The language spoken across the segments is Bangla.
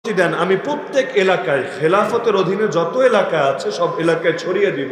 দেন আমি প্রত্যেক এলাকায় খেলাফতের অধীনে যত এলাকা আছে সব এলাকায় ছড়িয়ে দিব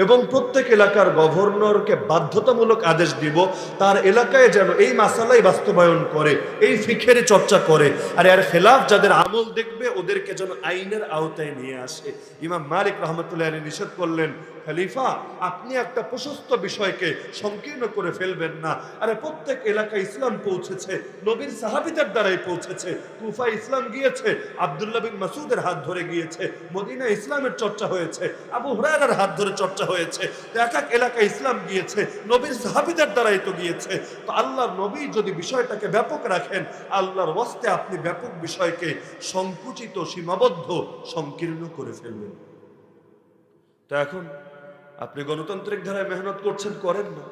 এবং প্রত্যেক এলাকার গভর্নরকে বাধ্যতামূলক আদেশ দিব তার এলাকায় যেন এই মাসালাই বাস্তবায়ন করে, এই ফিখের চর্চা করে, আর এর খেলাফ যাদের আমল দেখবে ওদেরকে যেন আইনের আওতায় নিয়ে আসে। ইমাম মালিক রহমতুল্লাহ আলাইহি নিষেধ করলেন, খলিফা আপনি একটা প্রশস্ত বিষয়কে সংকীর্ণ করে ফেলবেন না। আরে প্রত্যেক এলাকায় ইসলাম পৌঁছেছে, নবীর সাহাবীদের দ্বারাই পৌঁছেছে। কুফায় ইসলাম গিয়েছে, আব্দুল্লাহ বিন মাসউদের হাত ধরে গিয়েছে। মদিনায় ইসলামের চর্চা হয়েছে, আবু হুরায়রার হাত ধরে চর্চা হয়েছে। এক এক এলাকায় ইসলাম গিয়েছে, নবীর সাহাবীদের দ্বারাই তো গিয়েছে। তো আল্লাহর নবী যদি বিষয়টাকে ব্যাপক রাখেন, আল্লাহর ওয়াস্তে আপনি ব্যাপক বিষয়কে সংকুচিত, সীমাবদ্ধ, সংকীর্ণ করে ফেলবেন। তো এখন আপনি গণতান্ত্রিক ধারায় মেহনত করছেন, করেন না,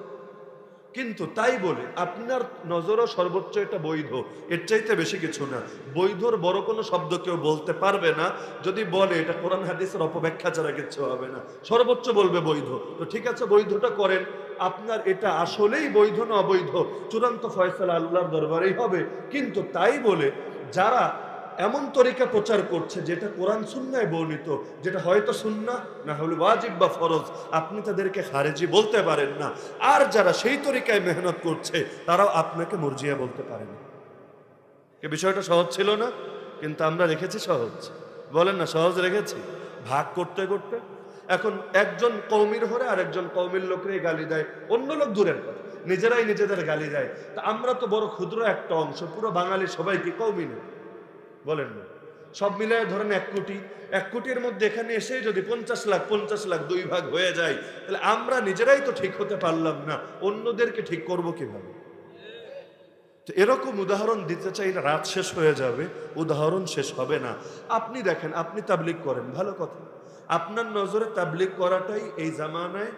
কিন্তু তাই বলে আপনার নজরও সর্বোচ্চ এটা বৈধ, এর চাইতে বেশি কিছু না। বৈধর বড় কোনো শব্দ কেউ বলতে পারবে না, যদি বলে এটা কোরআন হাদিসের অপব্যাখ্যা ছাড়া কিচ্ছু হবে না, সর্বোচ্চ বলবে বৈধ। তো ঠিক আছে, বৈধটা করেন। আপনার এটা আসলেই বৈধ না অবৈধ, চূড়ান্ত ফয়সালা আল্লাহর দরবারেই হবে। কিন্তু তাই বলে যারা এমন তরিকা প্রচার করছে যেটা কোরআন সুন্নায় বর্ণিত, যেটা হয়তো সুন্না না হলে ওয়াজিব বা ফরজ, আপনি তাদেরকে খারেজি বলতে পারেন না। আর যারা সেই তরিকায় মেহনত করছে তারাও আপনাকে মুরজিয়া বলতে পারে না। বিষয়টা সহজ ছিল না, কিন্তু আমরা রেখেছি সহজ। বলেন না সহজ রেখেছি? ভাগ করতে করতে এখন একজন কওমির হরে আর একজন কওমির লোকরাই গালি দেয়, অন্য লোক দূরের কথা, নিজেরাই নিজেদের গালি দেয়। তা আমরা তো বড় ক্ষুদ্র একটা অংশ, পুরো বাঙালি সবাই কি কওমি না? বলেন না? সব মিলায় ধরেন 1 কোটি, 1 কোটির মধ্যে এখানে এসে যদি 50 লাখ 2 ভাগ হয়ে যায়, তাহলে আমরা নিজেরাই তো ঠিক হতে পারলাম না, অন্যদেরকে ঠিক করব কিভাবে? তো এরকম উদাহরণ দিতে চাইলে রাত শেষ হয়ে যাবে, উদাহরণ শেষ হবে না। আপনি দেখেন, আপনি তাবলীগ করেন, ভালো কথা। আপনার নজরে তাবলীগ করাটাই এই জামানায়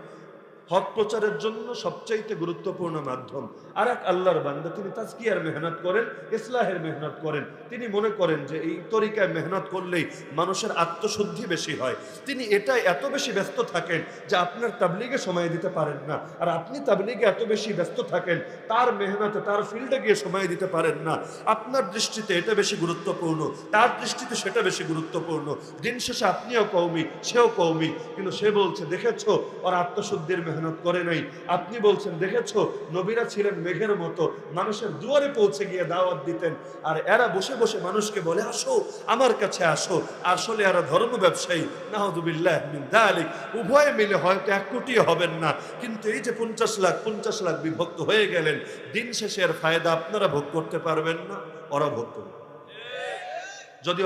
হক প্রচারের জন্য সবচাইতে গুরুত্বপূর্ণ মাধ্যম। আর এক আল্লাহর বান্দা, তিনি তাজকিয়ার মেহনত করেন, ইসলাহের মেহনত করেন। তিনি মনে করেন যে এই তরিকায় মেহনত করলেই মানুষের আত্মশুদ্ধি বেশি হয়। তিনি এটাই এত বেশি ব্যস্ত থাকেন যে আপনার তাবলীগে সময় দিতে পারেন না। আর আপনি তাবলীগে এত বেশি ব্যস্ত থাকেন, তার মেহনতে, তার ফিল্ডে গিয়ে সময় দিতে পারেন না। আপনার দৃষ্টিতে এটা বেশি গুরুত্বপূর্ণ, তার দৃষ্টিতে সেটা বেশি গুরুত্বপূর্ণ। দিন শেষে আপনিও কওমি, সেও কওমি, কিন্তু সে বলছে দেখেছো ওর আত্মশুদ্ধির মেহনত করে নাই। আপনি বলছেন দেখেছো নবীরা ছিলেন মেঘের মতো, মানুষের দুয়ারে পৌঁছে গিয়ে দাওয়াত দিতেন, আর এরা বসে বসে মানুষকে বলে আসো আমার কাছে আসো। আসলে এরা ধর্ম ব্যবসায়ী, নাউযুবিল্লাহ মিন যালিক। উভয়ে মিলে হয়তো 1 কোটি হবেন না, কিন্তু এই যে 50 লাখ বিভক্ত হয়ে গেলেন, দিন শেষে এর ফায়দা আপনারা ভোগ করতে পারবেন না, ওরা ভোগ করবে। যদি